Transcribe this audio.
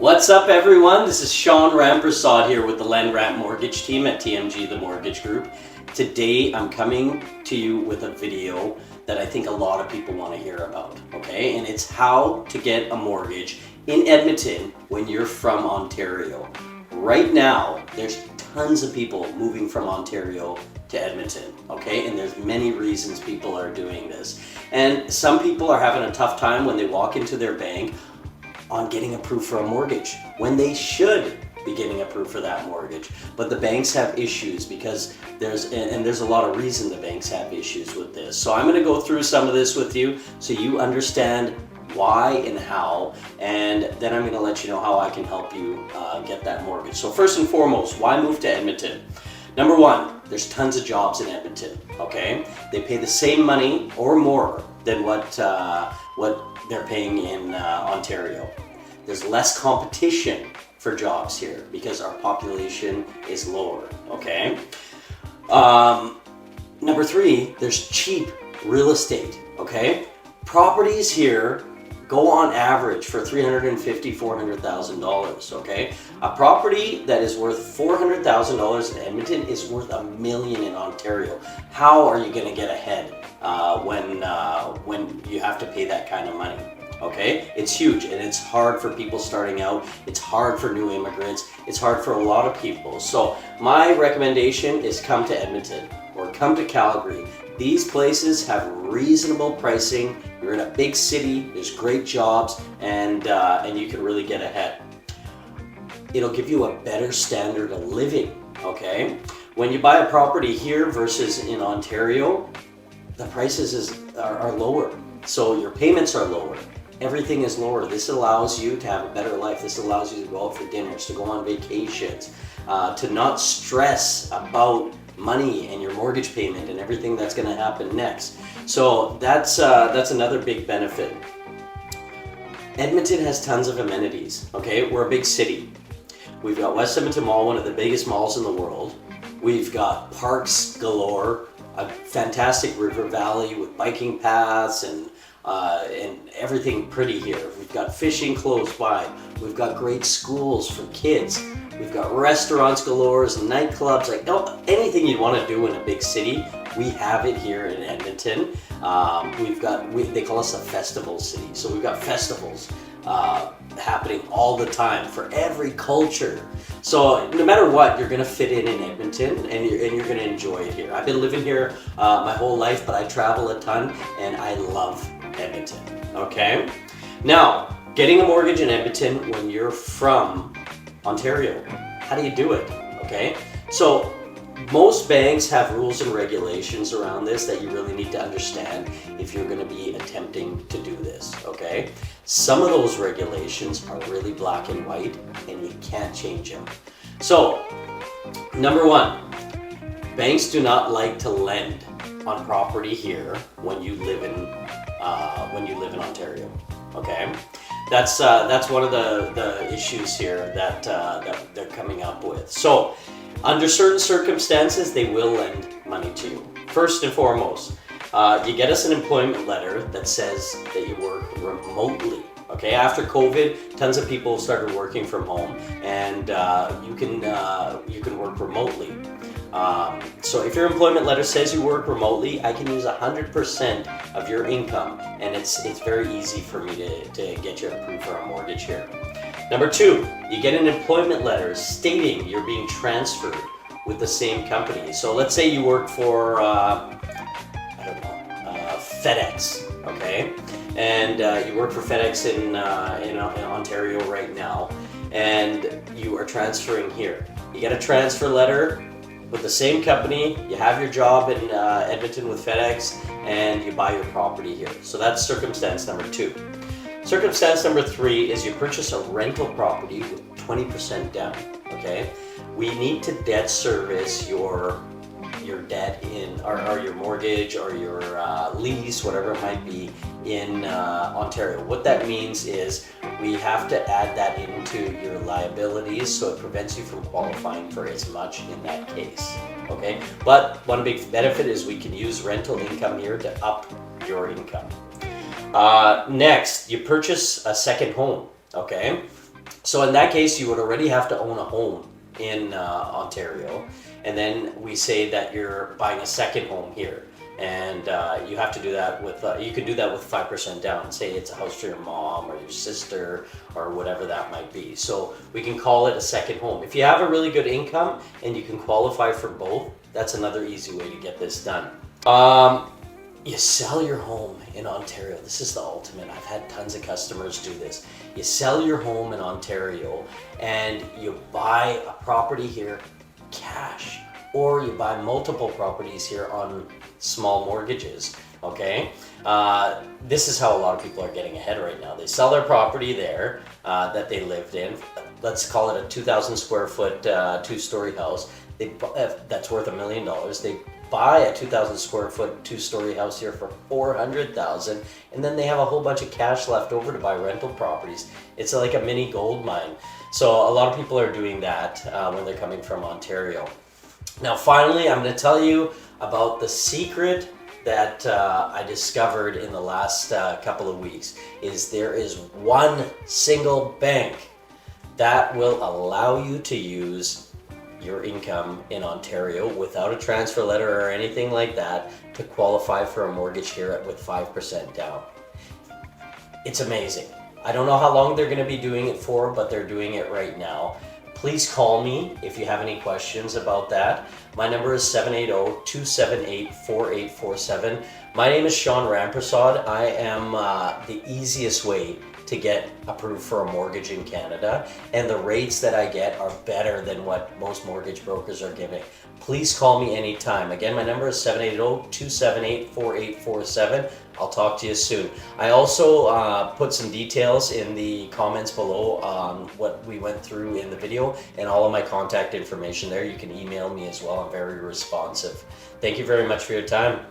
What's up, everyone? This is Sean Ramprasad here with the Land Grant Mortgage team at TMG, the Mortgage Group. Today, I'm coming to you with a video that I think a lot of people want to hear about, okay? And it's how to get a mortgage in Edmonton when you're from Ontario. Right now, there's tons of people moving from Ontario to Edmonton, okay? And there's many reasons people are doing this. And some people are having a tough time when they walk into their bank on getting approved for a mortgage when they should be getting approved for that mortgage. But the banks have issues because there's a lot of reason the banks have issues with this. So I'm going to go through some of this with you so you understand why and how, and then I'm going to let you know how I can help you get that mortgage. So first and foremost, why move to Edmonton? Number one, there's tons of jobs in Edmonton, okay? They pay the same money or more than what they're paying in Ontario. There's less competition for jobs here because our population is lower, okay? Number three, there's cheap real estate, okay? Properties here go on average for $350,000, $400,000, okay? A property that is worth $400,000 in Edmonton is worth $1 million in Ontario. How are you gonna get ahead when you have to pay that kind of money? Okay, it's huge and it's hard for people starting out. It's hard for new immigrants. It's hard for a lot of people. So my recommendation is come to Edmonton or come to Calgary. These places have reasonable pricing. You're in a big city. There's great jobs, and you can really get ahead. It'll give you a better standard of living. Okay, when you buy a property here versus in Ontario, the prices are lower, so your payments are lower. Everything is lower. This allows you to have a better life. This allows you to go out for dinners, to go on vacations, to not stress about money and your mortgage payment and everything that's going to happen next. So that's another big benefit. Edmonton has tons of amenities. Okay, we're a big city. We've got West Edmonton Mall, one of the biggest malls in the world. We've got parks galore, a fantastic river valley with biking paths and everything pretty here. We've got fishing close by. We've got great schools for kids. We've got restaurants galore, nightclubs, like anything you'd want to do in a big city, we have it here in Edmonton. They call us a festival city. So we've got festivals happening all the time for every culture. So no matter what, you're gonna fit in Edmonton and you're gonna enjoy it here. I've been living here my whole life, but I travel a ton and I love Edmonton, okay? Now, getting a mortgage in Edmonton when you're from Ontario, how do you do it, okay? So most banks have rules and regulations around this that you really need to understand if you're going to be attempting to do this, okay? Some of those regulations are really black and white and you can't change them. So, number one, banks do not like to lend on property here when you live in Ontario, okay? That's one of the issues here that they're coming up with. So, under certain circumstances, they will lend money to you. First and foremost, you get us an employment letter that says that you work remotely. Okay, after COVID, tons of people started working from home, and you can work remotely. So if your employment letter says you work remotely, I can use 100% of your income, and it's very easy for me to get you approved for a mortgage here. Number two, you get an employment letter stating you're being transferred with the same company. So let's say you work for, FedEx, okay? And you work for FedEx in Ontario right now, and you are transferring here. You get a transfer letter with the same company, you have your job in Edmonton with FedEx, and you buy your property here. So that's circumstance number two. Circumstance number three is you purchase a rental property with 20% down, okay? We need to debt service your debt or your mortgage or your lease, whatever it might be, in Ontario. What that means is we have to add that into your liabilities, so it prevents you from qualifying for as much in that case, okay? But one big benefit is we can use rental income here to up your income. Next, you purchase a second home, okay? So in that case, you would already have to own a home in Ontario, and then we say that you're buying a second home here, and you have to do that with you can do that with 5% down. Say it's a house for your mom or your sister or whatever that might be. So we can call it a second home. If you have a really good income and you can qualify for both, that's another easy way to get this done. You sell your home in Ontario. This is the ultimate. I've had tons of customers do this. You sell your home in Ontario and you buy a property here cash, or you buy multiple properties here on small mortgages, okay? This is how a lot of people are getting ahead right now. They sell their property there that they lived in. Let's call it a 2,000 square foot two-story house. That's worth $1 million. They buy a 2,000 square foot two-story house here for $400,000, and then they have a whole bunch of cash left over to buy rental properties. It's like a mini gold mine. So a lot of people are doing that when they're coming from Ontario. Now finally, I'm going to tell you about the secret that I discovered in the last couple of weeks. Is there is one single bank that will allow you to use your income in Ontario without a transfer letter or anything like that to qualify for a mortgage here with 5% down. It's amazing. I don't know how long they're going to be doing it for, but they're doing it right now. Please call me if you have any questions about that. My number is 780-278-4847. My name is Sean Ramprasad. I am the easiest way to get approved for a mortgage in Canada, and the rates that I get are better than what most mortgage brokers are giving. Please call me anytime. Again, my number is 780-278-4847. I'll talk to you soon. I also put some details in the comments below on what we went through in the video, and all of my contact information there. You can email me as well. I'm very responsive. Thank you very much for your time.